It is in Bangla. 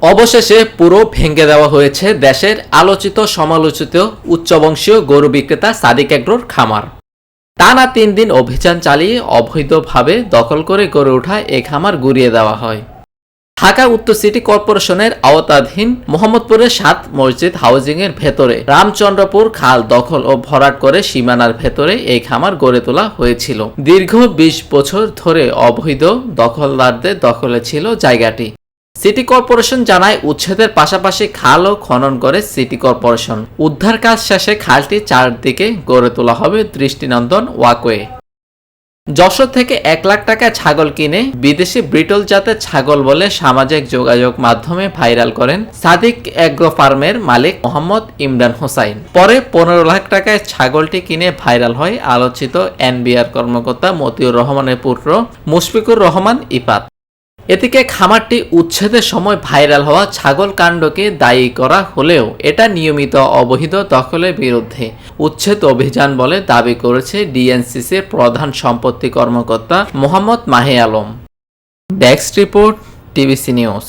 অবশেষে পুরো ভেঙে দেওয়া হয়েছে দেশের আলোচিত সমালোচিত উচ্চবংশীয় গরু বিক্রেতা সাদিক এগ্রোর খামার। টানা ৩ দিন অভিযান চালিয়ে অবৈধভাবে দখল করে গড়ে ওঠা এ খামার গুড়িয়ে দেওয়া হয়। ঢাকা উত্তর সিটি কর্পোরেশনের আওতাধীন মোহাম্মদপুরের ৭ মসজিদ হাউজিংয়ের ভেতরে রামচন্দ্রপুর খাল দখল ও ভরাট করে সীমানার ভেতরে এই খামার গড়ে তোলা হয়েছিল। দীর্ঘ ২০ বছর ধরে অবৈধ দখলদারদের দখলে ছিল জায়গাটি। সিটি কর্পোরেশন জানায়, উচ্ছেদের পাশাপাশি খালও খনন করে সিটি কর্পোরেশন। উদ্ধার কাজ শেষে খালটি চারদিকে গড়ে তোলা হবে দৃষ্টিনন্দন ওয়াকওয়ে। যশোর থেকে ১ লাখ টাকায় ছাগল কিনে বিদেশি ব্রিটল জাতের ছাগল বলে সামাজিক যোগাযোগ মাধ্যমে ভাইরাল করেন সাদিক এগ্রো ফার্মের মালিক মোহাম্মদ ইমরান হোসাইন। পরে ১৫ লাখ টাকায় ছাগলটি কিনে ভাইরাল হয় আলোচিত এনবিআর কর্মকর্তা মতিউর রহমানের পুত্র মুশফিকুর রহমান ইপাত। এদিকে খামারটি উচ্ছেদের সময় ভাইরাল হওয়া ছাগল কাণ্ডকে দায়ী করা হলেও এটা নিয়মিত অবৈধ দখলের বিরুদ্ধে উচ্ছেদ অভিযান বলে দাবি করেছে ডিএনসিসির প্রধান সম্পত্তি কর্মকর্তা মোহাম্মদ মাহে Alam. Desk report, TBC news.